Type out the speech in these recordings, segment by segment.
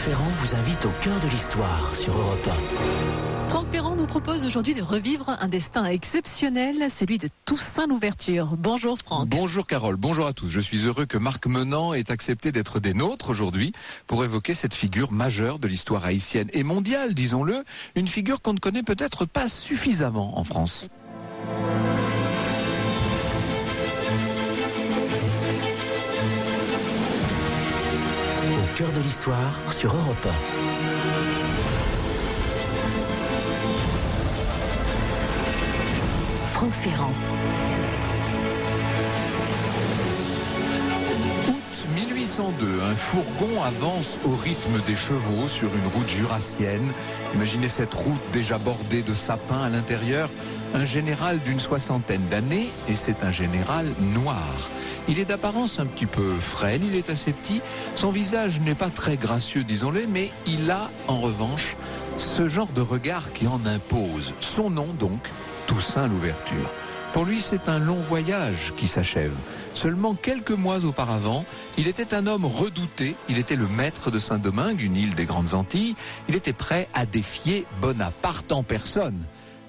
Ferrand vous invite au cœur de l'histoire sur Europe 1. Franck Ferrand nous propose aujourd'hui de revivre un destin exceptionnel, celui de Toussaint Louverture. Bonjour Franck. Bonjour Carole, bonjour à tous. Je suis heureux que Marc Menant ait accepté d'être des nôtres aujourd'hui pour évoquer cette figure majeure de l'histoire haïtienne et mondiale, disons-le, une figure qu'on ne connaît peut-être pas suffisamment en France. Au cœur de l'histoire sur Europe 1. Franck Ferrand. Août 1802, un fourgon avance au rythme des chevaux sur une route jurassienne. Imaginez cette route déjà bordée de sapins à l'intérieur. Un général d'une soixantaine d'années, et c'est un général noir. Il est d'apparence un petit peu frêle, il est assez petit. Son visage n'est pas très gracieux, disons-le, mais il a en revanche ce genre de regard qui en impose. Son nom donc, Toussaint Louverture. Pour lui, c'est un long voyage qui s'achève. Seulement quelques mois auparavant, il était un homme redouté. Il était le maître de Saint-Domingue, une île des Grandes Antilles. Il était prêt à défier Bonaparte en personne.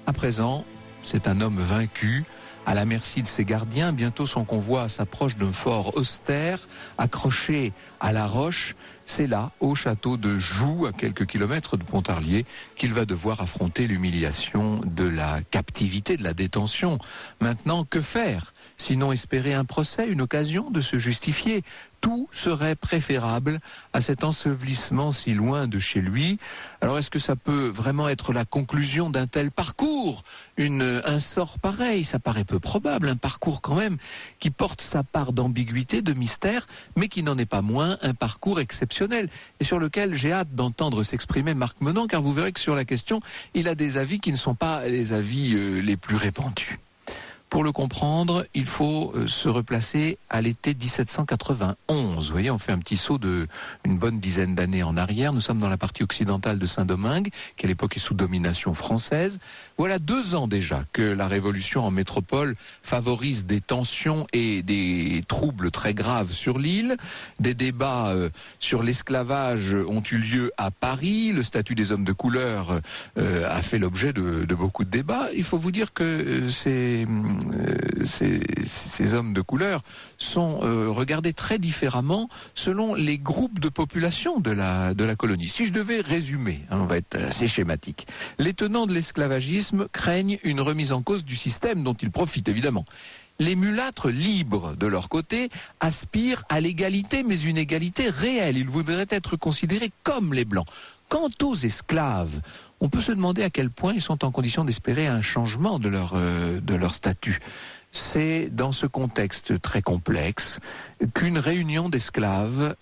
À présent, c'est un homme vaincu, à la merci de ses gardiens. Bientôt son convoi s'approche d'un fort austère, accroché à la roche. C'est là, au château de Joux, à quelques kilomètres de Pontarlier, qu'il va devoir affronter l'humiliation de la captivité, de la détention. Maintenant, que faire ? Sinon espérer un procès, une occasion de se justifier. Tout serait préférable à cet ensevelissement si loin de chez lui. Alors est-ce que ça peut vraiment être la conclusion d'un tel parcours ? Un sort pareil, ça paraît peu probable, un parcours quand même qui porte sa part d'ambiguïté, de mystère, mais qui n'en est pas moins un parcours exceptionnel et sur lequel j'ai hâte d'entendre s'exprimer Marc Menant, car vous verrez que sur la question, il a des avis qui ne sont pas les avis les plus répandus. Pour le comprendre, il faut se replacer à l'été 1791. Vous voyez, on fait un petit saut de une bonne dizaine d'années en arrière. Nous sommes dans la partie occidentale de Saint-Domingue, qui à l'époque est sous domination française. Voilà 2 ans déjà que la révolution en métropole favorise des tensions et des troubles très graves sur l'île. Des débats sur l'esclavage ont eu lieu à Paris. Le statut des hommes de couleur a fait l'objet de beaucoup de débats. Il faut vous dire que ces hommes de couleur sont regardés très différemment selon les groupes de population de la colonie. Si je devais résumer, on va être assez schématique, les tenants de l'esclavagisme craignent une remise en cause du système dont ils profitent évidemment. Les mulâtres libres, de leur côté, aspirent à l'égalité, mais une égalité réelle. Ils voudraient être considérés comme les Blancs. Quant aux esclaves, on peut se demander à quel point ils sont en condition d'espérer un changement de leur statut. C'est dans ce contexte très complexe qu'une réunion d'esclaves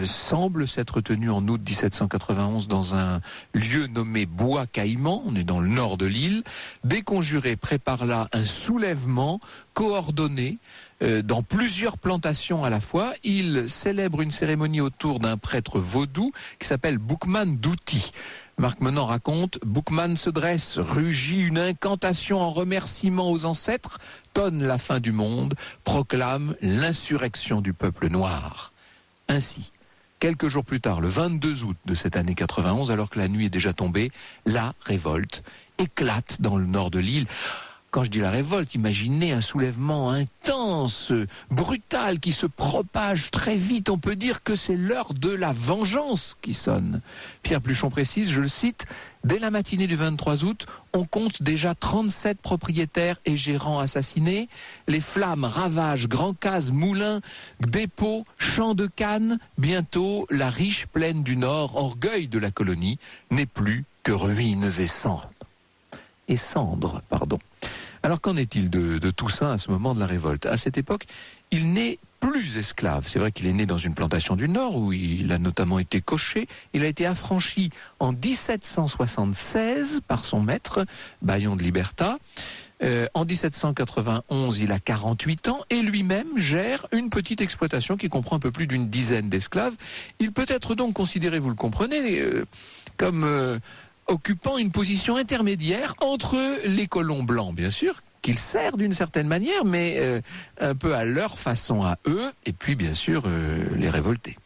semble s'être tenue en août 1791 dans un lieu nommé Bois-Caïman, on est dans le nord de l'île. Des conjurés préparent là un soulèvement coordonné dans plusieurs plantations à la fois. Ils célèbrent une cérémonie autour d'un prêtre vaudou qui s'appelle Boukman Douti. Marc Menant raconte, Boukman se dresse, rugit une incantation en remerciement aux ancêtres, tonne la fin du monde, proclame l'insurrection du peuple noir. Ainsi, quelques jours plus tard, le 22 août de cette année 91, alors que la nuit est déjà tombée, la révolte éclate dans le nord de l'île. Quand je dis la révolte, imaginez un soulèvement intense, brutal, qui se propage très vite. On peut dire que c'est l'heure de la vengeance qui sonne. Pierre Pluchon précise, je le cite, « Dès la matinée du 23 août, on compte déjà 37 propriétaires et gérants assassinés. Les flammes ravagent Grand Case, Moulins, dépôts, champs de canne. Bientôt, la riche plaine du Nord, orgueil de la colonie, n'est plus que ruines et cendres. » Alors qu'en est-il de Toussaint à ce moment de la révolte ? À cette époque, il n'est plus esclave. C'est vrai qu'il est né dans une plantation du Nord où il a notamment été cocher. Il a été affranchi en 1776 par son maître, Bayon de Liberta. En 1791, il a 48 ans et lui-même gère une petite exploitation qui comprend un peu plus d'une dizaine d'esclaves. Il peut être donc considéré, vous le comprenez, comme occupant une position intermédiaire entre les colons blancs, bien sûr, qu'ils servent d'une certaine manière, mais un peu à leur façon à eux, et puis bien sûr les révoltés.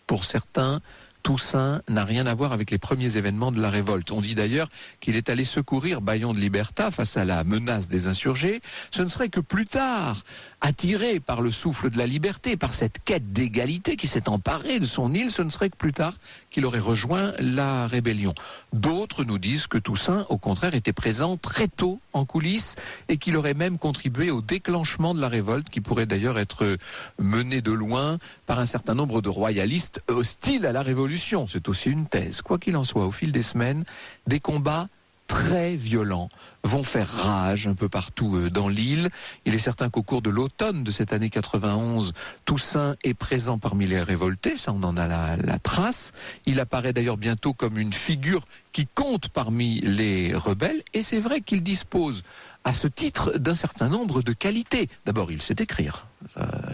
Pour certains, Toussaint n'a rien à voir avec les premiers événements de la révolte. On dit d'ailleurs qu'il est allé secourir Bayon de Liberta face à la menace des insurgés. Ce ne serait que plus tard, attiré par le souffle de la liberté, par cette quête d'égalité qui s'est emparée de son île, ce ne serait que plus tard qu'il aurait rejoint la rébellion. D'autres nous disent que Toussaint, au contraire, était présent très tôt en coulisses et qu'il aurait même contribué au déclenchement de la révolte qui pourrait d'ailleurs être menée de loin par un certain nombre de royalistes hostiles à la révolution. C'est aussi une thèse. Quoi qu'il en soit, au fil des semaines, des combats très violents vont faire rage un peu partout dans l'île. Il est certain qu'au cours de l'automne de cette année 91, Toussaint est présent parmi les révoltés, ça on en a la trace. Il apparaît d'ailleurs bientôt comme une figure qui compte parmi les rebelles, et c'est vrai qu'il dispose à ce titre d'un certain nombre de qualités. D'abord, il sait écrire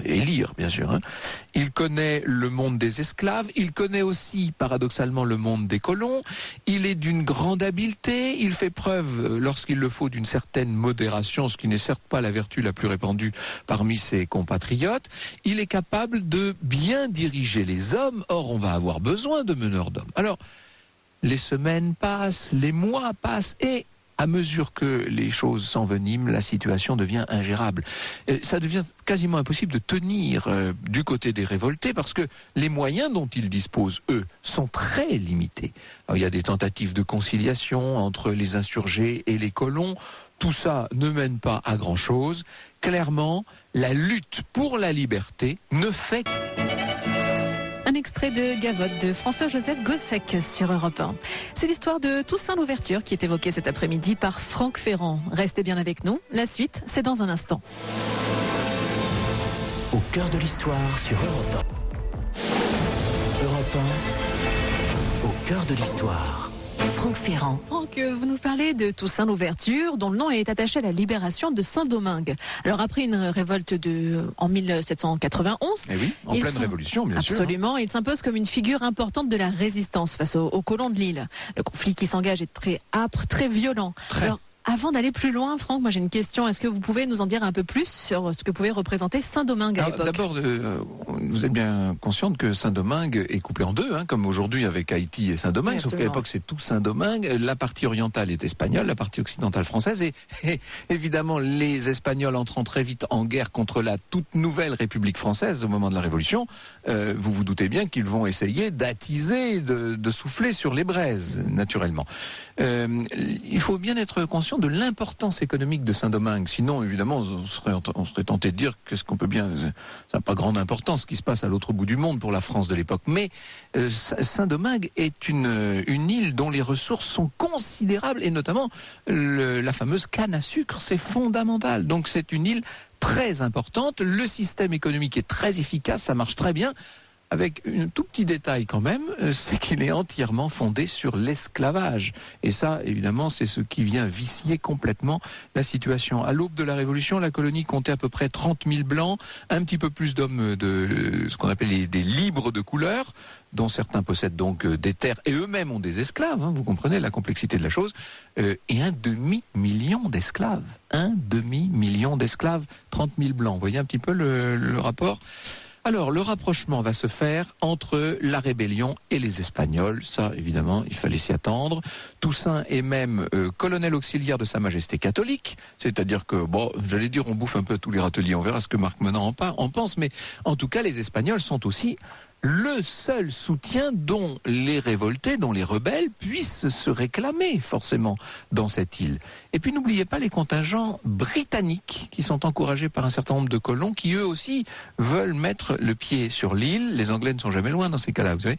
et lire, bien sûr. Hein. Il connaît le monde des esclaves, il connaît aussi, paradoxalement, le monde des colons. Il est d'une grande habileté, il fait preuve, lorsqu'il le faut, d'une certaine modération, ce qui n'est certes pas la vertu la plus répandue parmi ses compatriotes. Il est capable de bien diriger les hommes, or on va avoir besoin de meneurs d'hommes. Alors, les semaines passent, les mois passent, et à mesure que les choses s'enveniment, la situation devient ingérable. Ça devient quasiment impossible de tenir du côté des révoltés parce que les moyens dont ils disposent, eux, sont très limités. Alors, il y a des tentatives de conciliation entre les insurgés et les colons. Tout ça ne mène pas à grand-chose. Clairement, la lutte pour la liberté ne fait que... Un extrait de Gavotte de François-Joseph Gossec sur Europe 1. C'est l'histoire de Toussaint Louverture qui est évoquée cet après-midi par Franck Ferrand. Restez bien avec nous. La suite, c'est dans un instant. Au cœur de l'histoire sur Europe 1. Europe 1, au cœur de l'histoire. Franck Ferrand. Franck, vous nous parlez de Toussaint Louverture, dont le nom est attaché à la libération de Saint-Domingue. Alors après une révolte en 1791... Eh oui, en pleine révolution, bien sûr. Absolument, il s'impose comme une figure importante de la résistance face aux colons de l'île. Le conflit qui s'engage est très âpre, très violent. Alors, avant d'aller plus loin, Franck, moi j'ai une question. Est-ce que vous pouvez nous en dire un peu plus sur ce que pouvait représenter Saint-Domingue à l'époque ? D'abord, vous êtes bien consciente que Saint-Domingue est couplé en deux, hein, comme aujourd'hui avec Haïti et Saint-Domingue, oui, sauf qu'à l'époque c'est tout Saint-Domingue. La partie orientale est espagnole, la partie occidentale française, et évidemment les Espagnols entrant très vite en guerre contre la toute nouvelle République française au moment de la Révolution, vous vous doutez bien qu'ils vont essayer d'attiser, de souffler sur les braises, naturellement. Il faut bien être conscient de l'importance économique de Saint-Domingue. Sinon, évidemment, on serait tenté de dire qu'est-ce qu'on peut bien... Ça n'a pas grande importance ce qui se passe à l'autre bout du monde pour la France de l'époque. Mais Saint-Domingue est une île dont les ressources sont considérables, et notamment la fameuse canne à sucre. C'est fondamental. Donc c'est une île très importante. Le système économique est très efficace, ça marche très bien. Avec un tout petit détail quand même, c'est qu'il est entièrement fondé sur l'esclavage. Et ça, évidemment, c'est ce qui vient vicier complètement la situation. À l'aube de la Révolution, la colonie comptait à peu près 30 000 blancs, un petit peu plus d'hommes de ce qu'on appelle des libres de couleur, dont certains possèdent donc des terres, et eux-mêmes ont des esclaves, hein, vous comprenez la complexité de la chose, et un demi-million d'esclaves. 1,5 million d'esclaves, 30 000 blancs. Vous voyez un petit peu le rapport ? Alors, le rapprochement va se faire entre la rébellion et les Espagnols. Ça, évidemment, il fallait s'y attendre. Toussaint est même colonel auxiliaire de Sa Majesté catholique. C'est-à-dire que, bon, j'allais dire, on bouffe un peu tous les râteliers. On verra ce que Marc Menant en pense. Mais en tout cas, les Espagnols sont aussi le seul soutien dont les révoltés, dont les rebelles puissent se réclamer forcément dans cette île. Et puis n'oubliez pas les contingents britanniques qui sont encouragés par un certain nombre de colons qui eux aussi veulent mettre le pied sur l'île. Les Anglais ne sont jamais loin dans ces cas-là, vous savez.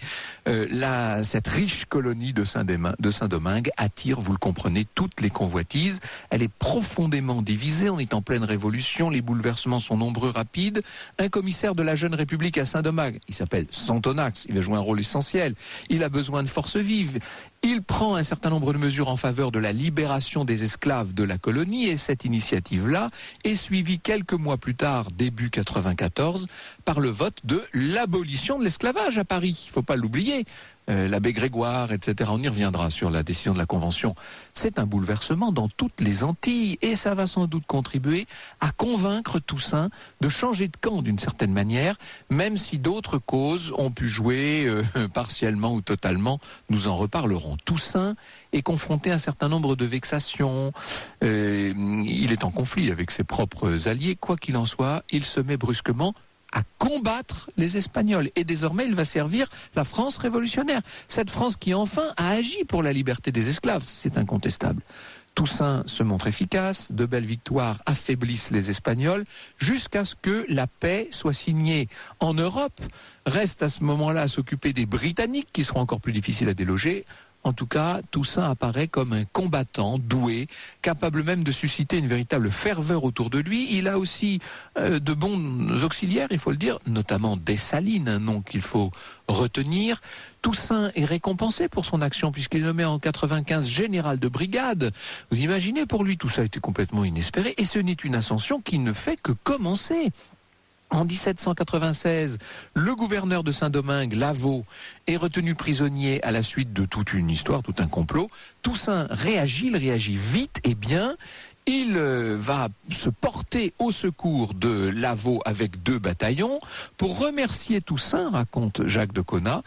Cette riche colonie de Saint-Domingue attire, vous le comprenez, toutes les convoitises. Elle est profondément divisée, on est en pleine révolution, les bouleversements sont nombreux, rapides. Un commissaire de la jeune République à Saint-Domingue, il s'appelle Santonax, il va jouer un rôle essentiel. Il a besoin de forces vives. Il prend un certain nombre de mesures en faveur de la libération des esclaves de la colonie et cette initiative-là est suivie quelques mois plus tard, début 94, par le vote de l'abolition de l'esclavage à Paris. Il ne faut pas l'oublier. L'abbé Grégoire, etc. On y reviendra sur la décision de la Convention. C'est un bouleversement dans toutes les Antilles et ça va sans doute contribuer à convaincre Toussaint de changer de camp d'une certaine manière, même si d'autres causes ont pu jouer partiellement ou totalement. Nous en reparlerons. Toussaint est confronté à un certain nombre de vexations. Il est en conflit avec ses propres alliés. Quoi qu'il en soit, il se met brusquement à combattre les Espagnols. Et désormais, il va servir la France révolutionnaire. Cette France qui, enfin, a agi pour la liberté des esclaves. C'est incontestable. Toussaint se montre efficace, de belles victoires affaiblissent les Espagnols, jusqu'à ce que la paix soit signée en Europe. Reste à ce moment-là à s'occuper des Britanniques, qui seront encore plus difficiles à déloger. En tout cas, Toussaint apparaît comme un combattant doué, capable même de susciter une véritable ferveur autour de lui. Il a aussi de bons auxiliaires, il faut le dire, notamment Dessalines, un nom qu'il faut retenir. Toussaint est récompensé pour son action puisqu'il est nommé en 95 général de brigade. Vous imaginez, pour lui, tout ça a été complètement inespéré et ce n'est une ascension qui ne fait que commencer. En 1796, le gouverneur de Saint-Domingue, Lavaux, est retenu prisonnier à la suite de toute une histoire, tout un complot. Toussaint réagit, il réagit vite et bien. Il va se porter au secours de Lavaux avec 2 bataillons. Pour remercier Toussaint, raconte Jacques de Caunas,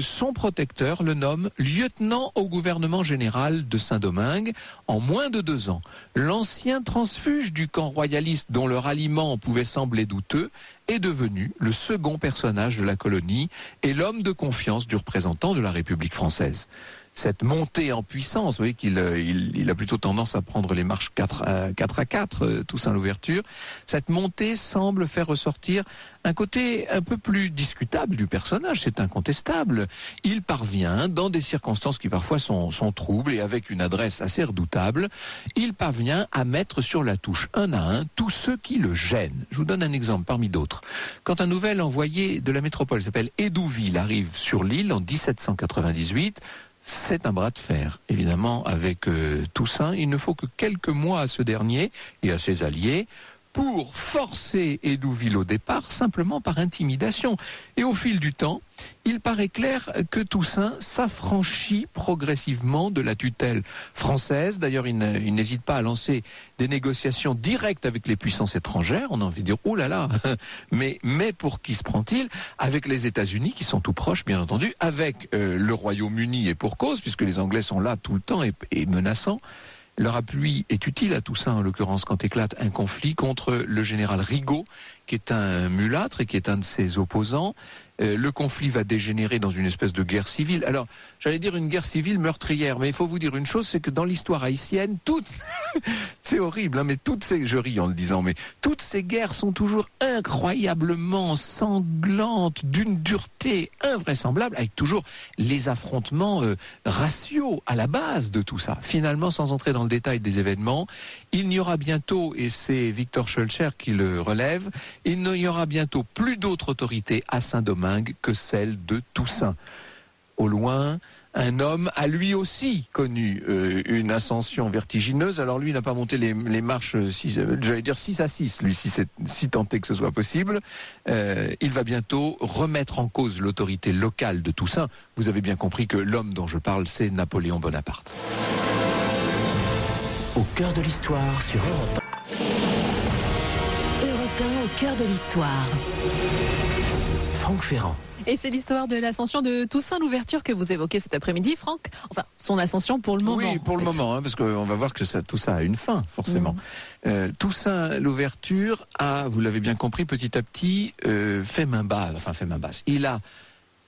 son protecteur le nomme lieutenant au gouvernement général de Saint-Domingue en moins de 2 ans. L'ancien transfuge du camp royaliste dont le ralliement pouvait sembler douteux est devenu le second personnage de la colonie et l'homme de confiance du représentant de la République française. Cette montée en puissance, vous voyez qu'il il a plutôt tendance à prendre les marches 4 à 4, Toussaint Louverture. Cette montée semble faire ressortir un côté un peu plus discutable du personnage, c'est incontestable. Il parvient, dans des circonstances qui parfois sont troubles et avec une adresse assez redoutable, il parvient à mettre sur la touche un à un tous ceux qui le gênent. Je vous donne un exemple parmi d'autres. Quand un nouvel envoyé de la métropole s'appelle Hédouville arrive sur l'île en 1798, c'est un bras de fer, évidemment, avec Toussaint. Il ne faut que quelques mois à ce dernier et à ses alliés pour forcer Hédouville au départ, simplement par intimidation. Et au fil du temps, il paraît clair que Toussaint s'affranchit progressivement de la tutelle française. D'ailleurs, il n'hésite pas à lancer des négociations directes avec les puissances étrangères. On a envie de dire, oh là là, mais pour qui se prend-il? Avec les États-Unis, qui sont tout proches, bien entendu, avec le Royaume-Uni et pour cause, puisque les Anglais sont là tout le temps et menaçants. Leur appui est utile à Toussaint, en l'occurrence, quand éclate un conflit contre le général Rigaud, qui est un mulâtre et qui est un de ses opposants. Le conflit va dégénérer dans une espèce de guerre civile. Alors, j'allais dire une guerre civile meurtrière, mais il faut vous dire une chose, c'est que dans l'histoire haïtienne, c'est horrible, hein, mais je ris en le disant, mais toutes ces guerres sont toujours incroyablement sanglantes, d'une dureté invraisemblable, avec toujours les affrontements raciaux à la base de tout ça. Finalement, sans entrer dans le détail des événements, il n'y aura bientôt, et c'est Victor Schœlcher qui le relève, il n'y aura bientôt plus d'autre autorité à Saint-Domingue que celle de Toussaint. Au loin, un homme a lui aussi connu une ascension vertigineuse. Alors lui n'a pas monté les marches, j'allais dire 6 à 6, lui, si tant est que ce soit possible. Il va bientôt remettre en cause l'autorité locale de Toussaint. Vous avez bien compris que l'homme dont je parle, c'est Napoléon Bonaparte. Au cœur de l'histoire sur Europe 1. Europe 1 au cœur de l'histoire. Franck Ferrand. Et c'est l'histoire de l'ascension de Toussaint Louverture que vous évoquez cet après-midi, Franck. Enfin, son ascension pour le moment. Oui, pour le moment, hein, parce qu'on va voir que tout ça a une fin, forcément. Toussaint Louverture a, vous l'avez bien compris, petit à petit, fait main basse. Il a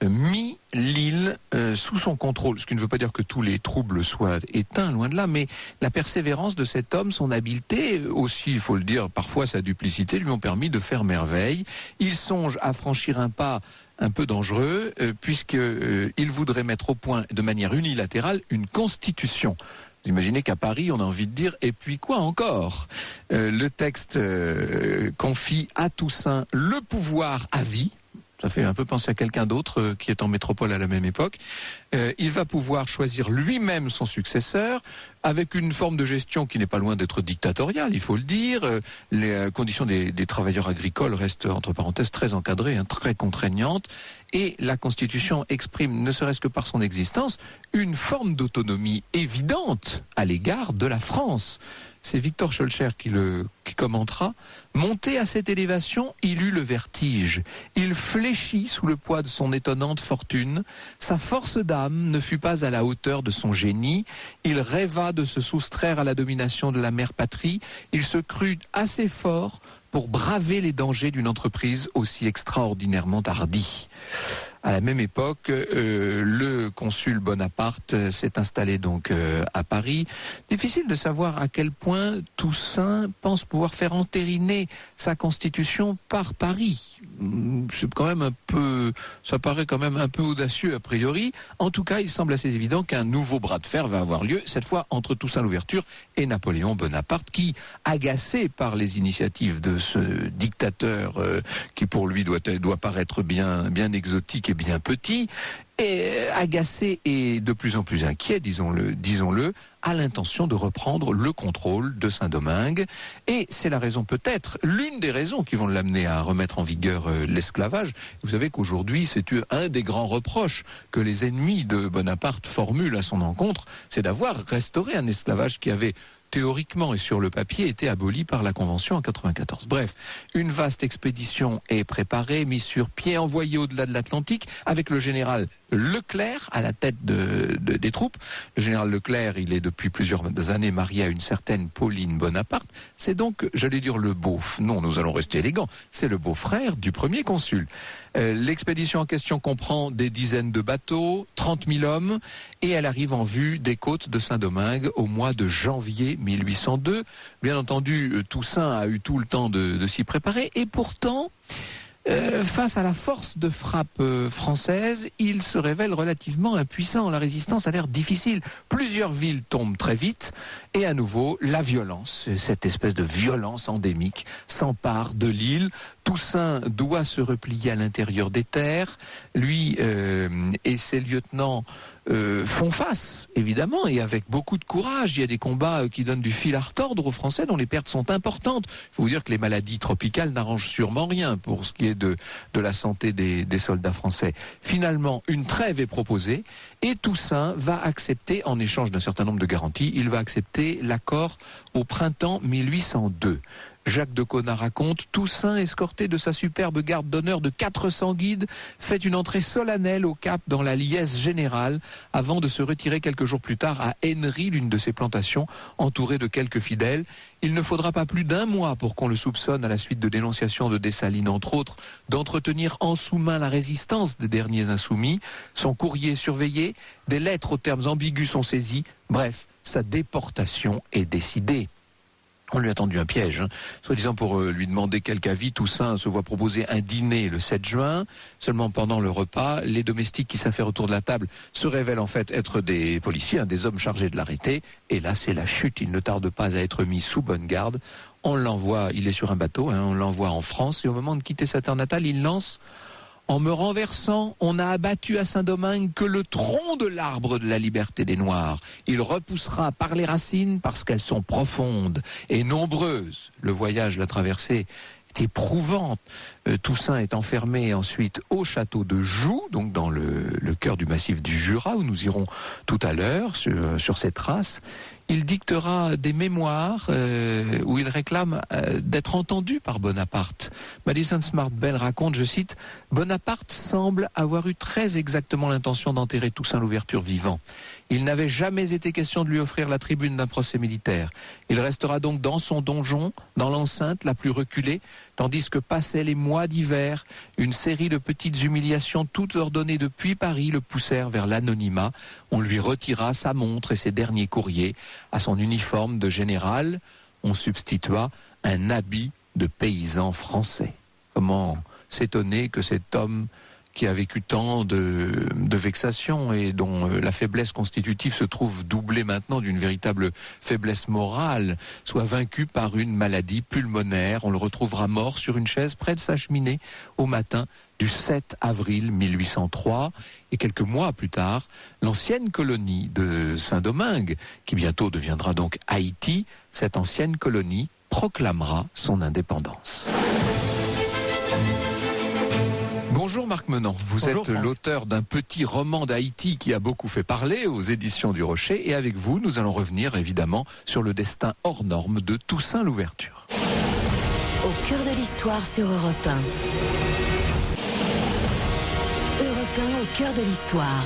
mis l'île sous son contrôle, ce qui ne veut pas dire que tous les troubles soient éteints, loin de là, mais la persévérance de cet homme, son habileté, aussi, il faut le dire, parfois sa duplicité, lui ont permis de faire merveille. Il songe à franchir un pas un peu dangereux, puisqu'il voudrait mettre au point, de manière unilatérale, une constitution. Vous imaginez qu'à Paris, on a envie de dire « et puis quoi encore ?» Le texte confie à Toussaint le pouvoir à vie, Ça fait un peu penser à quelqu'un d'autre qui est en métropole à la même époque. Il va pouvoir choisir lui-même son successeur avec une forme de gestion qui n'est pas loin d'être dictatoriale, il faut le dire. Les conditions des travailleurs agricoles restent, entre parenthèses, très encadrées, très contraignantes. Et la Constitution exprime, ne serait-ce que par son existence, une forme d'autonomie évidente à l'égard de la France. C'est Victor Schœlcher qui commentera. Monté à cette élévation, il eut le vertige. Il fléchit sous le poids de son étonnante fortune. Sa force d'âme ne fut pas à la hauteur de son génie. Il rêva de se soustraire à la domination de la mère patrie. Il se crut assez fort pour braver les dangers d'une entreprise aussi extraordinairement hardie. À la même époque, le consul Bonaparte s'est installé donc à Paris. Difficile de savoir à quel point Toussaint pense pouvoir faire entériner sa constitution par Paris. C'est quand même ça paraît quand même un peu audacieux a priori. En tout cas, il semble assez évident qu'un nouveau bras de fer va avoir lieu, cette fois entre Toussaint Louverture et Napoléon Bonaparte, qui, agacé par les initiatives de ce dictateur qui pour lui doit paraître bien exotique et bien petit, et agacé et de plus en plus inquiet, disons-le, a l'intention de reprendre le contrôle de Saint-Domingue. Et c'est la raison, peut-être, l'une des raisons qui vont l'amener à remettre en vigueur l'esclavage. Vous savez qu'aujourd'hui, c'est un des grands reproches que les ennemis de Bonaparte formulent à son encontre, c'est d'avoir restauré un esclavage qui avait théoriquement et sur le papier, été aboli par la Convention en 94. Bref, une vaste expédition est préparée, mise sur pied, envoyée au-delà de l'Atlantique, avec le général Leclerc à la tête des troupes. Le général Leclerc, il est depuis plusieurs années marié à une certaine Pauline Bonaparte. C'est donc, j'allais dire non, nous allons rester élégants, c'est le beau-frère du premier consul. L'expédition en question comprend des dizaines de bateaux, 30 000 hommes, et elle arrive en vue des côtes de Saint-Domingue au mois de janvier 1802. Bien entendu, Toussaint a eu tout le temps de s'y préparer, et pourtant, face à la force de frappe française, il se révèle relativement impuissant. La résistance a l'air difficile. Plusieurs villes tombent très vite, et à nouveau, la violence, cette espèce de violence endémique, s'empare de l'île. Toussaint doit se replier à l'intérieur des terres. Lui et ses lieutenants font face, évidemment, et avec beaucoup de courage. Il y a des combats qui donnent du fil à retordre aux Français, dont les pertes sont importantes. Il faut vous dire que les maladies tropicales n'arrangent sûrement rien pour ce qui est de la santé des soldats français. Finalement, une trêve est proposée, et Toussaint va accepter, en échange d'un certain nombre de garanties, il va accepter l'accord au printemps 1802. Jacques de Caunes raconte, Toussaint, escorté de sa superbe garde d'honneur de 400 guides, fait une entrée solennelle au Cap dans la liesse générale, avant de se retirer quelques jours plus tard à Hennery, l'une de ses plantations, entouré de quelques fidèles. Il ne faudra pas plus d'un mois pour qu'on le soupçonne, à la suite de dénonciations de Dessalines entre autres, d'entretenir en sous-main la résistance des derniers insoumis. Son courrier est surveillé, des lettres aux termes ambigus sont saisies. Bref, sa déportation est décidée. On lui a tendu un piège, soi-disant pour lui demander quelque avis. Toussaint se voit proposer un dîner le 7 juin. Seulement pendant le repas, les domestiques qui s'affairent autour de la table se révèlent en fait être des policiers, des hommes chargés de l'arrêter. Et là, c'est la chute. Il ne tarde pas à être mis sous bonne garde. On l'envoie, il est sur un bateau, on l'envoie en France. Et au moment de quitter sa terre natale, il lance: en me renversant, on n'a abattu à Saint-Domingue que le tronc de l'arbre de la liberté des Noirs. Il repoussera par les racines parce qu'elles sont profondes et nombreuses. Le voyage, la traversée est éprouvante. Toussaint est enfermé ensuite au château de Joux, donc dans le cœur du massif du Jura, où nous irons tout à l'heure sur ces traces. Il dictera des mémoires où il réclame d'être entendu par Bonaparte. Madison Smart Bell raconte, je cite, « Bonaparte semble avoir eu très exactement l'intention d'enterrer Toussaint Louverture vivant. Il n'avait jamais été question de lui offrir la tribune d'un procès militaire. Il restera donc dans son donjon, dans l'enceinte la plus reculée, tandis que passaient les mois d'hiver, une série de petites humiliations toutes ordonnées depuis Paris le poussèrent vers l'anonymat. On lui retira sa montre et ses derniers courriers. À son uniforme de général, on substitua un habit de paysan français. » Comment s'étonner que cet homme qui a vécu tant de vexations et dont la faiblesse constitutive se trouve doublée maintenant d'une véritable faiblesse morale, soit vaincu par une maladie pulmonaire. On le retrouvera mort sur une chaise près de sa cheminée au matin du 7 avril 1803. Et quelques mois plus tard, l'ancienne colonie de Saint-Domingue, qui bientôt deviendra donc Haïti, cette ancienne colonie proclamera son indépendance. Bonjour Marc Menant, vous êtes l'auteur d'un petit roman d'Haïti qui a beaucoup fait parler aux éditions du Rocher, et avec vous nous allons revenir évidemment sur le destin hors norme de Toussaint Louverture. Au cœur de l'histoire sur Europe 1. Europe 1 au cœur de l'histoire.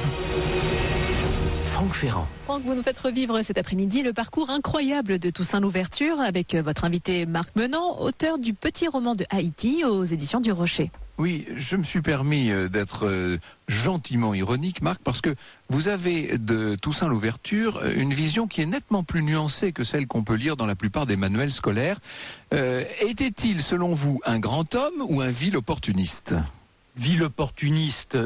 Franck Ferrand. Franck, vous nous faites revivre cet après-midi le parcours incroyable de Toussaint Louverture avec votre invité Marc Menant, auteur du petit roman de Haïti aux éditions du Rocher. Oui, je me suis permis d'être gentiment ironique, Marc, parce que vous avez de Toussaint Louverture une vision qui est nettement plus nuancée que celle qu'on peut lire dans la plupart des manuels scolaires. Était-il, selon vous, un grand homme ou un vil opportuniste ? Vil opportuniste,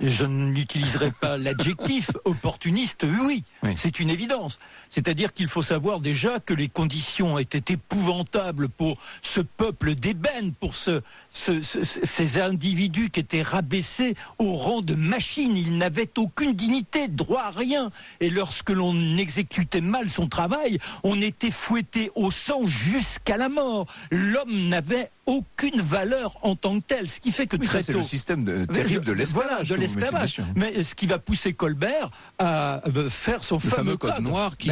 je n'utiliserai pas l'adjectif. Opportuniste, oui, c'est une évidence. C'est-à-dire qu'il faut savoir déjà que les conditions étaient épouvantables pour ce peuple d'ébène, pour ces individus qui étaient rabaissés au rang de machines. Ils n'avaient aucune dignité, droit à rien. Et lorsque l'on exécutait mal son travail, on était fouetté au sang jusqu'à la mort. L'homme n'avait aucune valeur en tant que tel, ce qui fait que très tôt... c'est le système terrible de l'esclavage. Voilà, de l'esclavage. Mais ce qui va pousser Colbert à faire son fameux code noir qui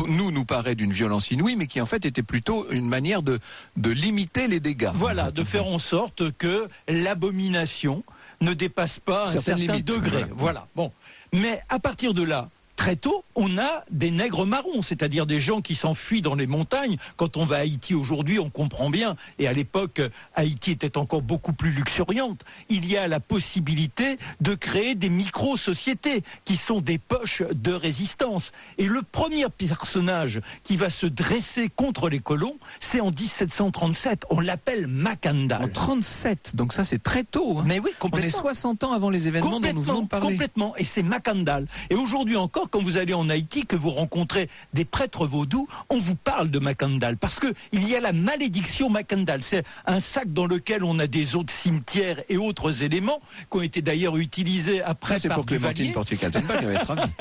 nous paraît d'une violence inouïe, mais qui en fait était plutôt une manière de limiter les dégâts. Voilà, de faire en sorte que l'abomination ne dépasse pas un certain degré. Voilà. Bon. Mais à partir de là, très tôt, on a des nègres marrons, c'est-à-dire des gens qui s'enfuient dans les montagnes. Quand on va à Haïti aujourd'hui, on comprend bien. Et à l'époque, Haïti était encore beaucoup plus luxuriante. Il y a la possibilité de créer des micro-sociétés qui sont des poches de résistance. Et le premier personnage qui va se dresser contre les colons, c'est en 1737. On l'appelle Macandal. En 37, donc ça c'est très tôt. Hein. Mais oui, complètement. On est 60 ans avant les événements dont nous venons de parler. Complètement, et c'est Macandal. Et aujourd'hui encore, quand vous allez en Haïti, que vous rencontrez des prêtres vaudous, on vous parle de Macandal, parce que il y a la malédiction Macandal. C'est un sac dans lequel on a des os de cimetière et autres éléments, qui ont été d'ailleurs utilisés après c'est par pour Clémentine Portier-Kaltenbach, elle va être ravie.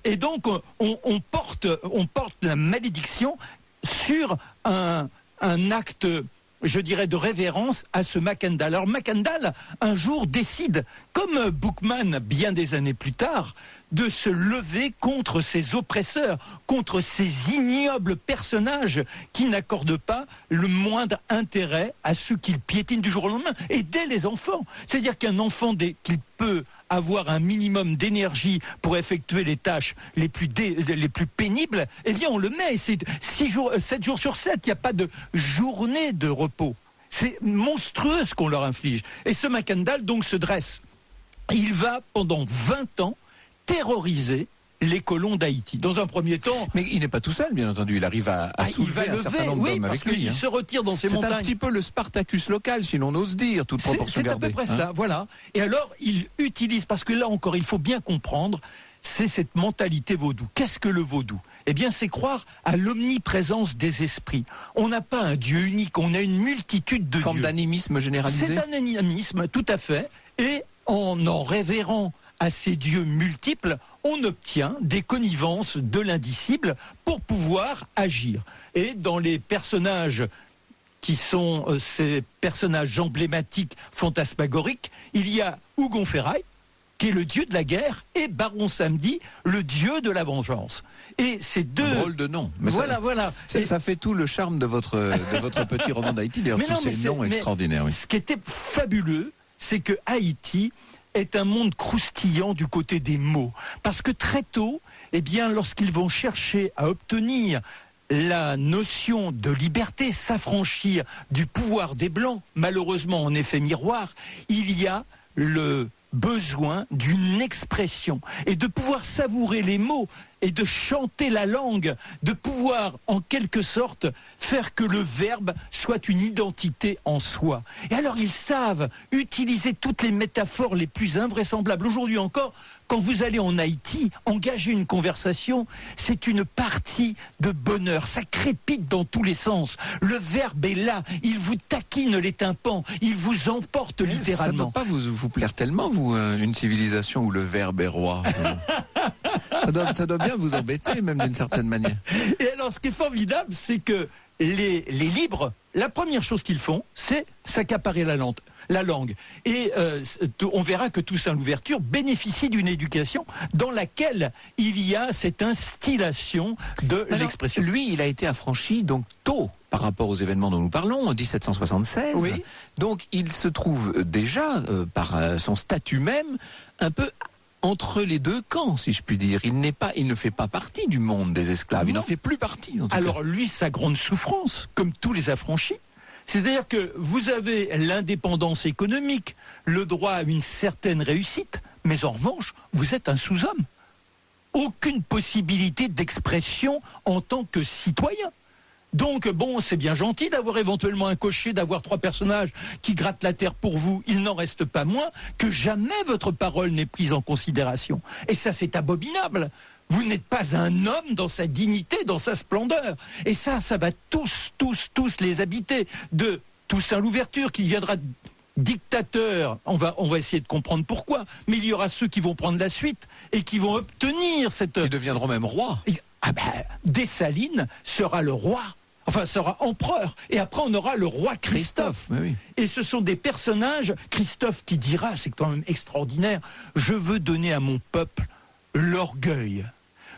Et donc, on porte la malédiction sur un acte, je dirais, de révérence à ce Macandal. Alors Macandal, un jour, décide, comme Boukman bien des années plus tard, de se lever contre ses oppresseurs, contre ces ignobles personnages qui n'accordent pas le moindre intérêt à ceux qu'ils piétinent du jour au lendemain. Et dès les enfants. C'est-à-dire qu'un enfant, dès qu'il peut avoir un minimum d'énergie pour effectuer les tâches les plus pénibles, eh bien on le met. C'est 7 jours sur 7, il n'y a pas de journée de repos. C'est monstrueux ce qu'on leur inflige. Et ce Macandal donc se dresse. Il va pendant 20 ans terroriser les colons d'Haïti. Dans un premier temps... Mais il n'est pas tout seul, bien entendu. Il arrive à soulever un certain nombre d'hommes avec lui. Il se retire dans ses montagnes. C'est un petit peu le Spartacus local, si l'on ose dire, toute proportion gardée. C'est à peu près cela, voilà. Et alors, il utilise, parce que là encore, il faut bien comprendre, c'est cette mentalité vaudou. Qu'est-ce que le vaudou ? Eh bien, c'est croire à l'omniprésence des esprits. On n'a pas un Dieu unique, on a une multitude de dieux. Forme d'animisme généralisé ? C'est un animisme, tout à fait. Et en révérant à ces dieux multiples, on obtient des connivences de l'indicible pour pouvoir agir. Et dans les personnages qui sont ces personnages emblématiques, fantasmagoriques, il y a Hougon Ferraille, qui est le dieu de la guerre, et Baron Samedi, le dieu de la vengeance. Et ces deux... Un drôle de nom. Mais voilà. Ça fait tout le charme de votre petit roman d'Haïti. D'ailleurs, tous ces noms extraordinaires. Oui. Ce qui était fabuleux, c'est que Haïti est un monde croustillant du côté des mots. Parce que très tôt, eh bien, lorsqu'ils vont chercher à obtenir la notion de liberté, s'affranchir du pouvoir des Blancs, malheureusement en effet miroir, il y a le besoin d'une expression et de pouvoir savourer les mots. et de chanter la langue, de pouvoir en quelque sorte faire que le verbe soit une identité en soi. Et alors ils savent utiliser toutes les métaphores les plus invraisemblables. Aujourd'hui encore, quand vous allez en Haïti, engager une conversation, c'est une partie de bonheur. Ça crépite dans tous les sens. Le verbe est là, il vous taquine les tympans, il vous emporte littéralement. Ça ne doit pas vous plaire tellement, vous, une civilisation où le verbe est roi. Ça doit bien vous embêter, même d'une certaine manière. Et alors, ce qui est formidable, c'est que les libres, la première chose qu'ils font, c'est s'accaparer la langue. Et on verra que Toussaint Louverture bénéficie d'une éducation dans laquelle il y a cette instillation de l'expression. Lui, il a été affranchi donc tôt par rapport aux événements dont nous parlons, en 1776. Oui. Donc, il se trouve déjà, par son statut même, un peu entre les deux camps, si je puis dire. Il ne fait pas partie du monde des esclaves. Il n'en fait plus partie, en tout cas. Alors, lui, sa grande souffrance, comme tous les affranchis, c'est-à-dire que vous avez l'indépendance économique, le droit à une certaine réussite, mais en revanche, vous êtes un sous-homme. Aucune possibilité d'expression en tant que citoyen. Donc, bon, c'est bien gentil d'avoir éventuellement un cocher, d'avoir 3 personnages qui grattent la terre pour vous. Il n'en reste pas moins que jamais votre parole n'est prise en considération. Et ça, c'est abominable. Vous n'êtes pas un homme dans sa dignité, dans sa splendeur. Et ça va tous les habiter. De Toussaint Louverture, qui viendra dictateur, on va essayer de comprendre pourquoi, mais il y aura ceux qui vont prendre la suite et qui vont obtenir cette... Ils deviendront même rois. Dessalines sera le roi. Enfin, sera empereur. Et après, on aura le roi Christophe. Oui. Et ce sont des personnages, Christophe qui dira, c'est quand même extraordinaire, je veux donner à mon peuple l'orgueil.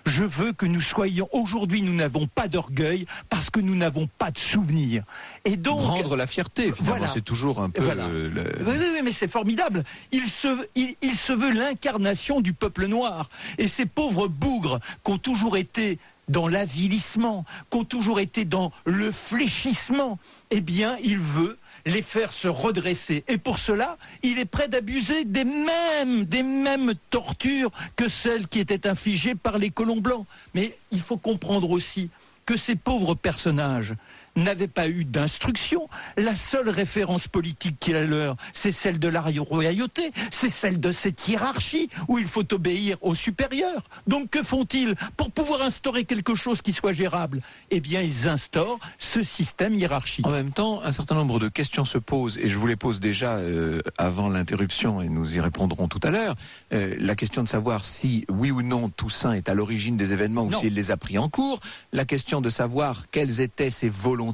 Je veux que nous soyons... Aujourd'hui, nous n'avons pas d'orgueil parce que nous n'avons pas de souvenirs. Et donc... Rendre la fierté, finalement, voilà. C'est toujours un peu... Voilà. Oui, mais c'est formidable. Il se veut l'incarnation du peuple noir. Et ces pauvres bougres qui ont toujours été dans l'avilissement, qui ont toujours été dans le fléchissement, eh bien, il veut les faire se redresser. Et pour cela, il est prêt d'abuser des mêmes tortures que celles qui étaient infligées par les colons blancs. Mais il faut comprendre aussi que ces pauvres personnages n'avaient pas eu d'instruction. La seule référence politique qu'il a leur, c'est celle de la royauté, c'est celle de cette hiérarchie où il faut obéir aux supérieurs. Donc que font-ils pour pouvoir instaurer quelque chose qui soit gérable? Eh bien, ils instaurent ce système hiérarchique. En même temps, un certain nombre de questions se posent, et je vous les pose déjà avant l'interruption, et nous y répondrons tout à l'heure. La question de savoir si, oui ou non, Toussaint est à l'origine des événements ou s'il les a pris en cours. La question de savoir quelles étaient ses volontés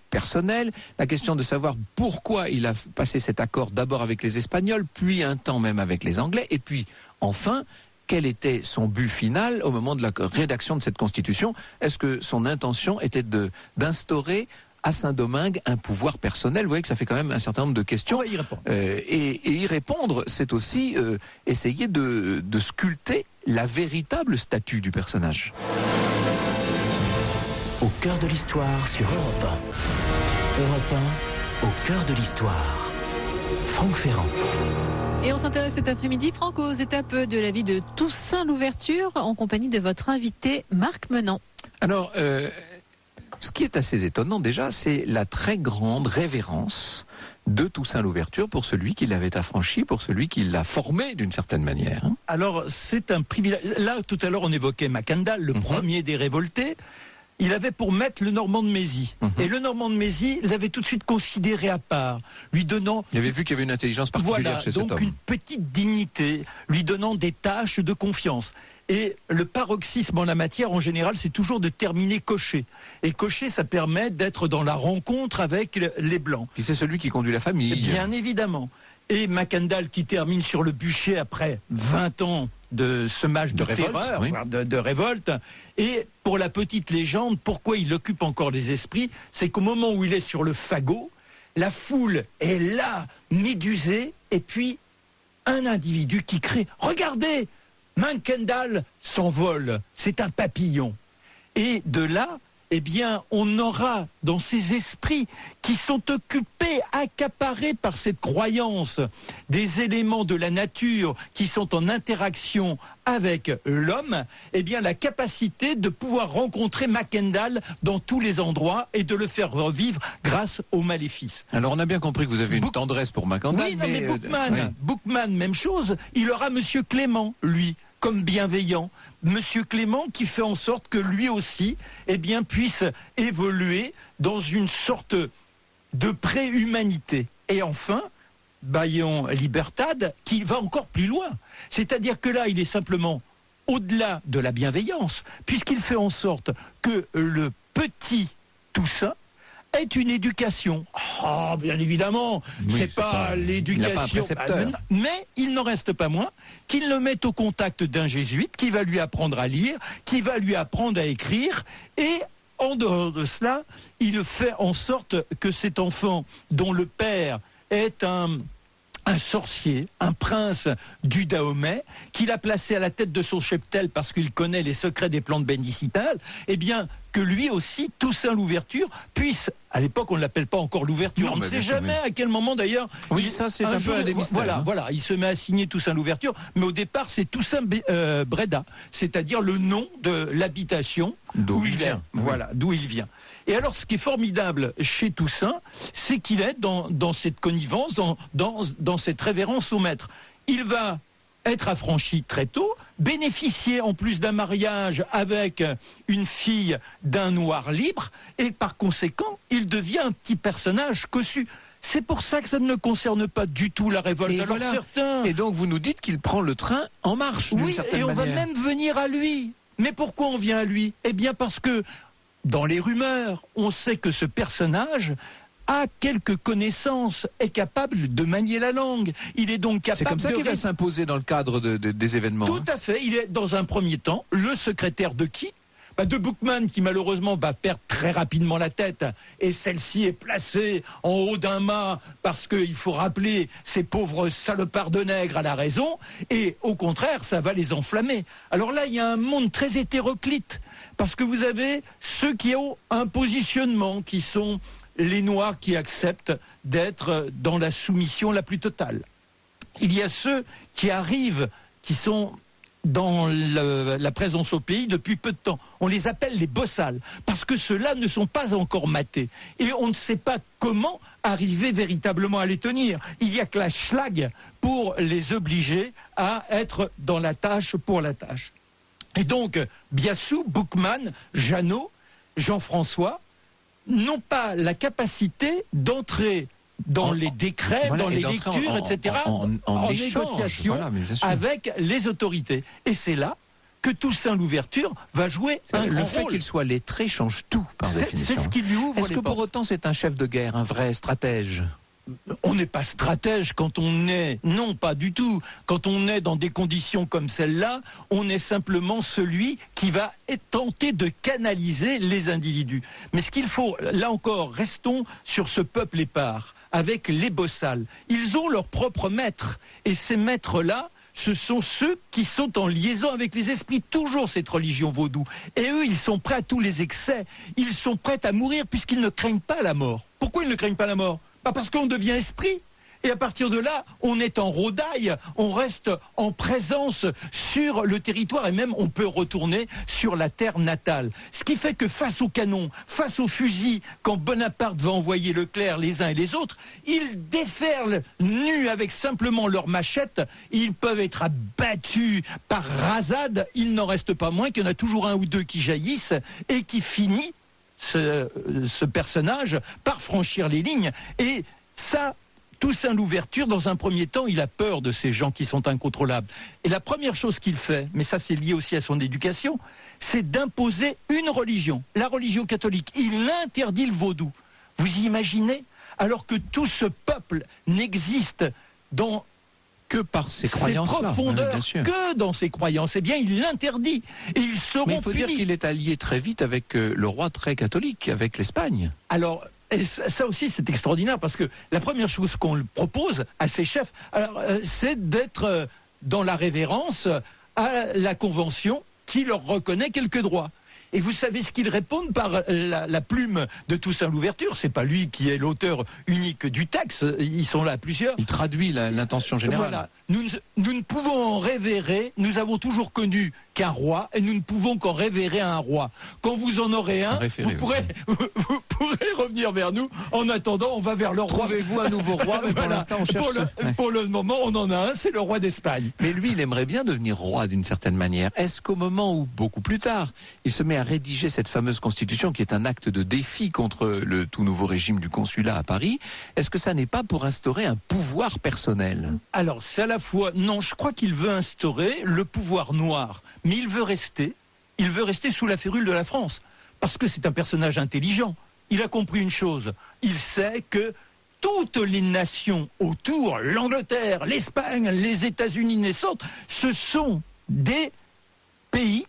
personnelle, la question de savoir pourquoi il a passé cet accord d'abord avec les Espagnols, puis un temps même avec les Anglais, et puis enfin, quel était son but final au moment de la rédaction de cette Constitution? Est-ce que son intention était d'instaurer à Saint-Domingue un pouvoir personnel? Vous voyez que ça fait quand même un certain nombre de questions. On va y répondre. Et y répondre, c'est aussi essayer de sculpter la véritable statue du personnage. Au cœur de l'histoire sur Europe 1. Europe 1, au cœur de l'histoire. Franck Ferrand. Et on s'intéresse cet après-midi, Franck, aux étapes de la vie de Toussaint Louverture en compagnie de votre invité Marc Menant. Alors, ce qui est assez étonnant déjà, c'est la très grande révérence de Toussaint Louverture pour celui qui l'avait affranchi, pour celui qui l'a formé d'une certaine manière. Alors, c'est un privilège. Là, tout à l'heure, on évoquait Macandal, le premier des révoltés. Il avait pour maître le Normand de Mézy. Et le Normand de Mézy l'avait tout de suite considéré à part, lui donnant... Il avait vu qu'il y avait une intelligence particulière chez cet homme. Donc une petite dignité, lui donnant des tâches de confiance. Et le paroxysme en la matière, en général, c'est toujours de terminer cocher. Et cocher, ça permet d'être dans la rencontre avec les Blancs. Puis c'est celui qui conduit la famille. Bien évidemment. Et Macandal qui termine sur le bûcher après 20 ans de semage de terreur, oui. de révolte. Et pour la petite légende, pourquoi il occupe encore les esprits, c'est qu'au moment où il est sur le fagot, la foule est là, médusée, et puis un individu qui crie « Regardez, Macandal s'envole, c'est un papillon ». Et de là, eh bien, on aura dans ces esprits qui sont occupés, accaparés par cette croyance des éléments de la nature qui sont en interaction avec l'homme, eh bien, la capacité de pouvoir rencontrer Mackendal dans tous les endroits et de le faire revivre grâce au maléfice. Alors, on a bien compris que vous avez une tendresse pour Mackendal. Oui, non, mais Bookman, même chose. Il aura Monsieur Clément, lui, comme bienveillant. Monsieur Clément qui fait en sorte que lui aussi, eh bien, puisse évoluer dans une sorte de pré-humanité. Et enfin, Bayon Libertad qui va encore plus loin. C'est-à-dire que là, il est simplement au-delà de la bienveillance, puisqu'il fait en sorte que le petit Toussaint est une éducation. Ah, bien évidemment, oui, c'est pas l'éducation, mais il n'en reste pas moins qu'il le met au contact d'un jésuite qui va lui apprendre à lire, qui va lui apprendre à écrire, et en dehors de cela, il fait en sorte que cet enfant, dont le père est un sorcier, un prince du Dahomey, qu'il a placé à la tête de son cheptel parce qu'il connaît les secrets des plantes bénicitales, eh bien, que lui aussi, Toussaint Louverture, puisse, à l'époque on ne l'appelle pas encore l'ouverture, on ne sait jamais à quel moment d'ailleurs. Oui, ça c'est un peu un des mystères. Voilà, il se met à signer Toussaint Louverture, mais au départ c'est Toussaint Breda, c'est-à-dire le nom de l'habitation d'où il vient. Voilà, d'où il vient. Et alors ce qui est formidable chez Toussaint, c'est qu'il est dans cette connivence, dans cette révérence au maître. Il va être affranchi très tôt, bénéficier en plus d'un mariage avec une fille d'un noir libre, et par conséquent, il devient un petit personnage cossu. C'est pour ça que ça ne le concerne pas du tout, la révolte. Et, alors, certains... et donc vous nous dites qu'il prend le train en marche, d'une certaine manière. Oui, et on va même venir à lui. Mais pourquoi on vient à lui? Eh bien parce que, dans les rumeurs, on sait que ce personnage a quelques connaissances, est capable de manier la langue. Il est donc capable de... C'est comme ça qu'il va s'imposer dans le cadre des événements. Tout à fait. Il est, dans un premier temps, le secrétaire de qui? De Bookman, qui malheureusement va perdre très rapidement la tête, et celle-ci est placée en haut d'un mât parce qu'il faut rappeler ces pauvres salopards de nègres à la raison, et au contraire, ça va les enflammer. Alors là, il y a un monde très hétéroclite, parce que vous avez ceux qui ont un positionnement, qui sont les Noirs qui acceptent d'être dans la soumission la plus totale. Il y a ceux qui arrivent, qui sont dans la présence au pays depuis peu de temps. On les appelle les bossales, parce que ceux-là ne sont pas encore matés. Et on ne sait pas comment arriver véritablement à les tenir. Il n'y a que la schlag pour les obliger à être dans la tâche pour la tâche. Et donc, Biassou, Bookman, Jeannot, Jean-François n'ont pas la capacité d'entrer dans les décrets, dans les lectures, etc., en négociation avec les autorités. Et c'est là que Toussaint Louverture va jouer un grand rôle. Le fait qu'il soit lettré change tout, par définition. C'est ce qui lui ouvre les portes. Est-ce que pour autant c'est un chef de guerre, un vrai stratège ? On n'est pas stratège quand on est... Non, pas du tout. Quand on est dans des conditions comme celle-là, on est simplement celui qui va tenter de canaliser les individus. Mais ce qu'il faut, là encore, restons sur ce peuple épars, avec les bossales. Ils ont leur propre maître. Et ces maîtres-là, ce sont ceux qui sont en liaison avec les esprits, toujours cette religion vaudou. Et eux, ils sont prêts à tous les excès. Ils sont prêts à mourir puisqu'ils ne craignent pas la mort. Pourquoi ils ne craignent pas la mort ? Parce qu'on devient esprit. Et à partir de là, on est en rodaille, on reste en présence sur le territoire et même on peut retourner sur la terre natale. Ce qui fait que face au canon, face aux fusils, quand Bonaparte va envoyer Leclerc les uns et les autres, ils déferlent nus avec simplement leurs machettes, ils peuvent être abattus par rasade, il n'en reste pas moins qu'il y en a toujours un ou deux qui jaillissent et qui finit ce personnage par franchir les lignes. Et ça, Toussaint Louverture, dans un premier temps, il a peur de ces gens qui sont incontrôlables. Et la première chose qu'il fait, mais ça c'est lié aussi à son éducation, c'est d'imposer une religion, la religion catholique. Il interdit le vaudou. Vous imaginez ? Alors que tout ce peuple n'existe dans que par ses croyances-là, profondeurs, que dans ses croyances. Eh bien, il l'interdit. Et ils seront Mais il faut dire qu'il est allié très vite avec le roi très catholique, avec l'Espagne. Alors, et ça aussi, c'est extraordinaire, parce que la première chose qu'on propose à ces chefs, c'est d'être dans la révérence à la Convention qui leur reconnaît quelques droits. Et vous savez ce qu'ils répondent par la plume de Toussaint Louverture. C'est pas lui qui est l'auteur unique du texte. Ils sont là plusieurs. Il traduit l'intention générale. Voilà. Nous ne pouvons en révérer. Nous avons toujours connu qu'un roi et nous ne pouvons qu'en révérer un roi. Quand vous en aurez un, vous pourrez revenir vers nous. En attendant, on va vers le roi. Trouvez-vous un nouveau roi, mais pour l'instant, on cherche. Pour le moment, on en a un, c'est le roi d'Espagne. Mais lui, il aimerait bien devenir roi d'une certaine manière. Est-ce qu'au moment où, beaucoup plus tard, il se met à rédiger cette fameuse constitution qui est un acte de défi contre le tout nouveau régime du consulat à Paris, est-ce que ça n'est pas pour instaurer un pouvoir personnel? Alors, c'est à la fois... Non, je crois qu'il veut instaurer le pouvoir noir, mais il veut rester sous la férule de la France, parce que c'est un personnage intelligent. Il a compris une chose, il sait que toutes les nations autour, l'Angleterre, l'Espagne, les États-Unis naissantes, ce sont des pays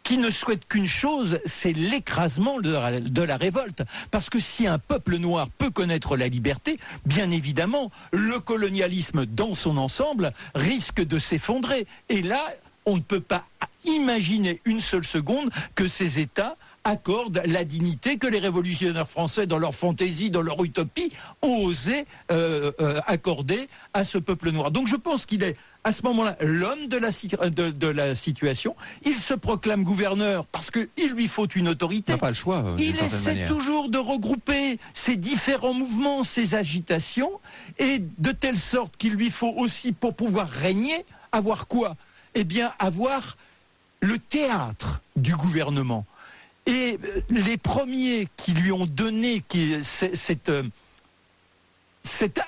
qui ne souhaitent qu'une chose, c'est l'écrasement de la révolte. Parce que si un peuple noir peut connaître la liberté, bien évidemment, le colonialisme dans son ensemble risque de s'effondrer. Et là, on ne peut pas imaginer une seule seconde que ces États accordent la dignité que les révolutionnaires français, dans leur fantaisie, dans leur utopie, ont osé accorder à ce peuple noir. Donc je pense qu'il est, à ce moment-là, l'homme de la situation. Il se proclame gouverneur parce qu'il lui faut une autorité. Il n'a pas le choix. Il essaie toujours de regrouper ces différents mouvements, ces agitations, et de telle sorte qu'il lui faut aussi, pour pouvoir régner, avoir quoi ? Eh bien, avoir le théâtre du gouvernement. Et les premiers qui lui ont donné cette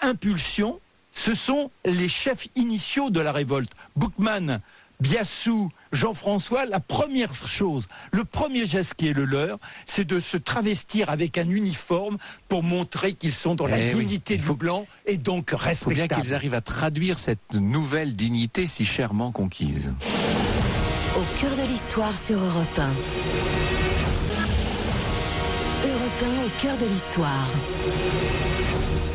impulsion, ce sont les chefs initiaux de la révolte. Boukman, Biassou, Jean-François, la première chose, le premier geste qui est le leur, c'est de se travestir avec un uniforme pour montrer qu'ils sont dans la dignité du blanc et donc respectables. Il faut bien qu'ils arrivent à traduire cette nouvelle dignité si chèrement conquise. Au cœur de l'histoire sur Europe 1. Europe 1 au cœur de l'histoire.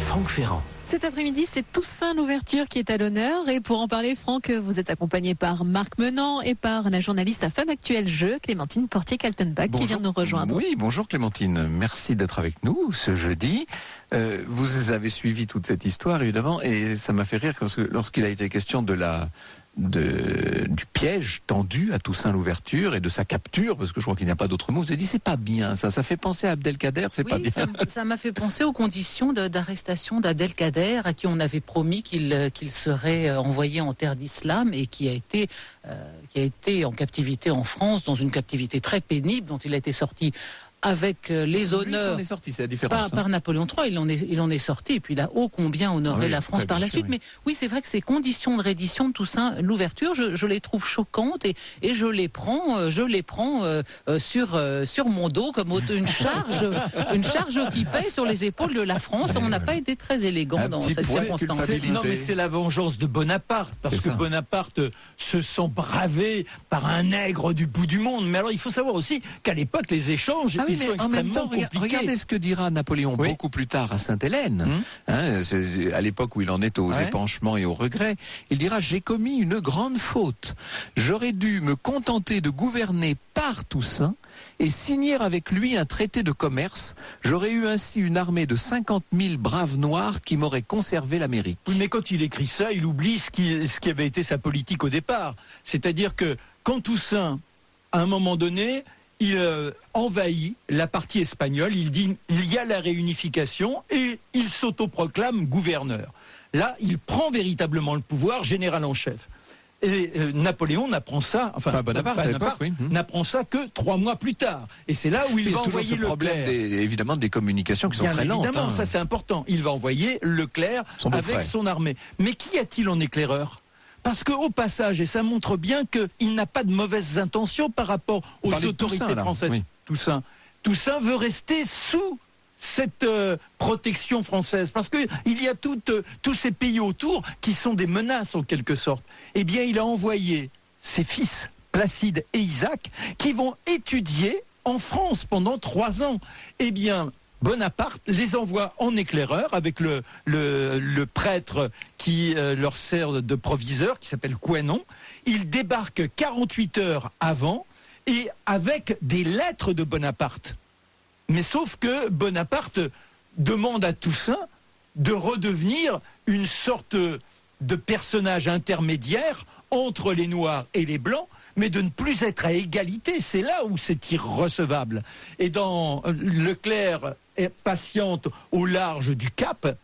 Franck Ferrand. Cet après-midi, c'est Toussaint Louverture qui est à l'honneur. Et pour en parler, Franck, vous êtes accompagné par Marc Menant et par la journaliste à Femme Actuelle Jeux, Clémentine Portier-Kaltenbach, qui vient de nous rejoindre. Oui, bonjour Clémentine. Merci d'être avec nous ce jeudi. Vous avez suivi toute cette histoire, évidemment, et ça m'a fait rire parce que lorsqu'il a été question du piège tendu à Toussaint Louverture et de sa capture, parce que je crois qu'il n'y a pas d'autre mot, vous avez dit c'est pas bien ça fait penser à Abdelkader, c'est pas bien. Ça m'a fait penser aux conditions d'arrestation d'Abdelkader, à qui on avait promis qu'il serait envoyé en terre d'islam et qui a été en captivité en France, dans une captivité très pénible, dont il a été sorti avec les honneurs. Il en est sorti, c'est la différence. Par Napoléon III, il en est sorti, et puis il a ô combien honoré la France par la suite. Oui. Mais oui, c'est vrai que ces conditions de reddition de Toussaint Louverture, je les trouve choquantes et je les prends sur mon dos comme une charge qui pèse sur les épaules de la France. On n'a pas été très élégant dans cette circonstance. Non, mais c'est la vengeance de Bonaparte, parce que Bonaparte se sent bravé par un nègre du bout du monde. Mais alors, il faut savoir aussi qu'à l'époque, les échanges, ils sont en même temps, compliqués. Regardez ce que dira Napoléon beaucoup plus tard à Sainte-Hélène, à l'époque où il en est aux épanchements et aux regrets. Il dira: j'ai commis une grande faute. J'aurais dû me contenter de gouverner par Toussaint et signer avec lui un traité de commerce. J'aurais eu ainsi une armée de 50 000 braves noirs qui m'auraient conservé l'Amérique. Oui, mais quand il écrit ça, il oublie ce qui avait été sa politique au départ. C'est-à-dire que quand Toussaint, à un moment donné, il envahit la partie espagnole, il dit il y a la réunification et il s'autoproclame gouverneur. Là, il prend véritablement le pouvoir, général en chef. Et Napoléon n'apprend ça, Bonaparte n'apprend ça que 3 mois plus tard. Et c'est là où il va envoyer Leclerc. Évidemment des communications qui sont très lentes. Évidemment, ça c'est important. Il va envoyer Leclerc avec son armée. Mais qu'y a-t-il en éclaireur ? Parce qu'au passage, et ça montre bien qu'il n'a pas de mauvaises intentions par rapport aux autorités françaises. Oui. Toussaint veut rester sous cette protection française, parce qu'il y a tous ces pays autour qui sont des menaces en quelque sorte. Eh bien, il a envoyé ses fils, Placide et Isaac, qui vont étudier en France pendant 3 ans. Eh bien, Bonaparte les envoie en éclaireur avec le prêtre qui leur sert de proviseur, qui s'appelle Couesnon. Il débarque 48 heures avant et avec des lettres de Bonaparte. Mais sauf que Bonaparte demande à Toussaint de redevenir une sorte de personnage intermédiaire entre les Noirs et les Blancs, mais de ne plus être à égalité. C'est là où c'est irrecevable. Et dans Leclerc patiente au large du Cap,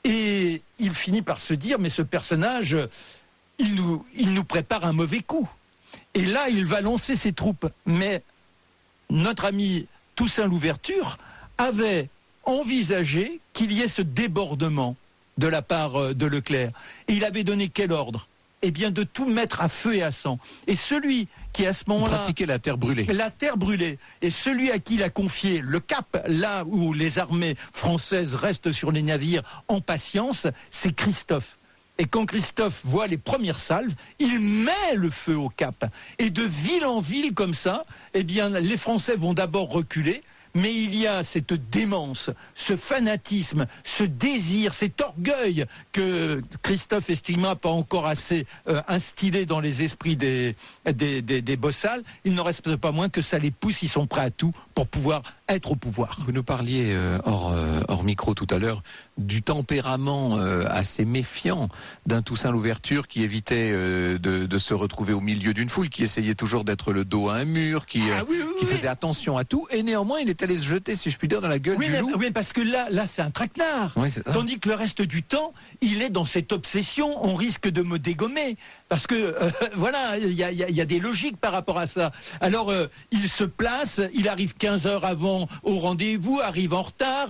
et il finit par se dire, mais ce personnage, il nous prépare un mauvais coup. Et là, il va lancer ses troupes. Mais notre ami Toussaint Louverture avait envisagé qu'il y ait ce débordement de la part de Leclerc. Et il avait donné quel ordre ? Eh bien, de tout mettre à feu et à sang. Et celui qui, à ce moment-là... Pratiquer la terre brûlée. La terre brûlée. Et celui à qui il a confié le Cap, là où les armées françaises restent sur les navires en patience, c'est Christophe. Et quand Christophe voit les premières salves, il met le feu au Cap. Et de ville en ville comme ça, eh bien, les Français vont d'abord reculer, mais il y a cette démence, ce fanatisme, ce désir, cet orgueil que Christophe estima pas encore assez instillé dans les esprits des bossals. Il n'en reste pas moins que ça les pousse, ils sont prêts à tout pour pouvoir être au pouvoir. Vous nous parliez hors micro tout à l'heure du tempérament assez méfiant d'un Toussaint Louverture qui évitait de se retrouver au milieu d'une foule, qui essayait toujours d'être le dos à un mur, qui faisait attention à tout, et néanmoins il est allé se jeter, si je puis dire, dans la gueule du loup. Oui, parce que là c'est un traquenard. Oui, tandis que le reste du temps, il est dans cette obsession, on risque de me dégommer. Parce que, voilà, il y a des logiques par rapport à ça. Alors, il se place, il arrive 15 heures avant au rendez-vous, arrive en retard,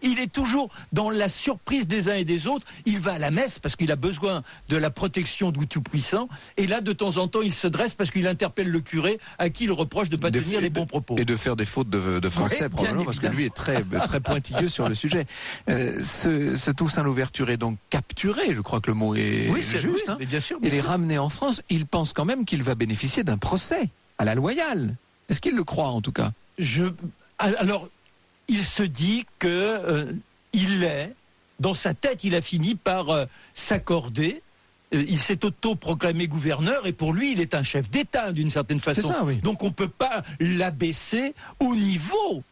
il est toujours dans la surprise des uns et des autres. Il va à la messe parce qu'il a besoin de la protection du Tout-Puissant. Et là, de temps en temps, il se dresse parce qu'il interpelle le curé à qui il reproche de ne pas tenir les bons propos. Et de faire des fautes de français, oui, probablement, parce que lui est très pointilleux sur le sujet. Ce Toussaint Louverture est donc capturé, je crois que le mot est juste. Oui, bien sûr. Il est ramené en France. Il pense quand même qu'il va bénéficier d'un procès à la loyale. Est-ce qu'il le croit, en tout cas ? Alors, il se dit que il est, dans sa tête, il a fini par s'accorder. Il s'est auto-proclamé gouverneur et pour lui, il est un chef d'État d'une certaine façon. C'est ça, oui. Donc on ne peut pas l'abaisser au niveau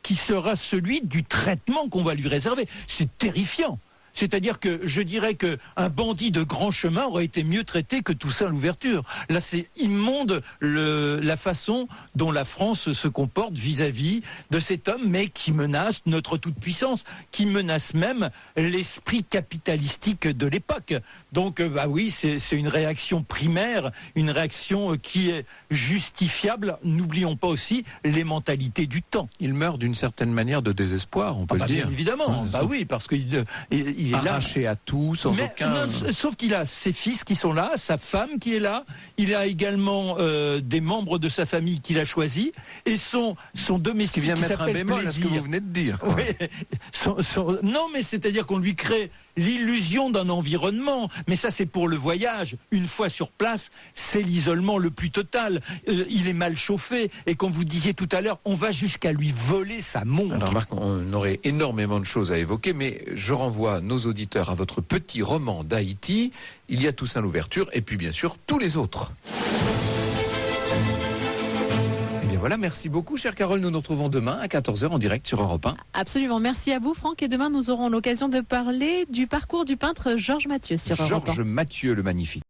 qui sera celui du traitement qu'on va lui réserver. C'est terrifiant. C'est-à-dire que je dirais qu'un bandit de grand chemin aurait été mieux traité que Toussaint Louverture. Là, c'est immonde la façon dont la France se comporte vis-à-vis de cet homme, mais qui menace notre toute-puissance, qui menace même l'esprit capitalistique de l'époque. Donc, oui, c'est une réaction primaire, une réaction qui est justifiable. N'oublions pas aussi les mentalités du temps. Il meurt d'une certaine manière de désespoir, on peut le dire. Bien évidemment, oui, parce qu'il il est arraché là. À tout, sans aucun... sauf qu'il a ses fils qui sont là, sa femme qui est là, il a également des membres de sa famille qu'il a choisis, et son domestique qui vient mettre un bémol Plaisir. À ce que vous venez de dire. Quoi. Oui, non, mais c'est-à-dire qu'on lui crée l'illusion d'un environnement, mais ça c'est pour le voyage. Une fois sur place, c'est l'isolement le plus total. Il est mal chauffé, et comme vous disiez tout à l'heure, on va jusqu'à lui voler sa montre. Alors Marc, on aurait énormément de choses à évoquer, mais je renvoie nos auditeurs à votre petit roman d'Haïti. Il y a Toussaint Louverture et puis bien sûr tous les autres. Et bien voilà, merci beaucoup chère Carole, nous nous retrouvons demain à 14h en direct sur Europe 1. Absolument, merci à vous Franck, et demain nous aurons l'occasion de parler du parcours du peintre Georges Mathieu sur Europe 1. Georges Mathieu le magnifique.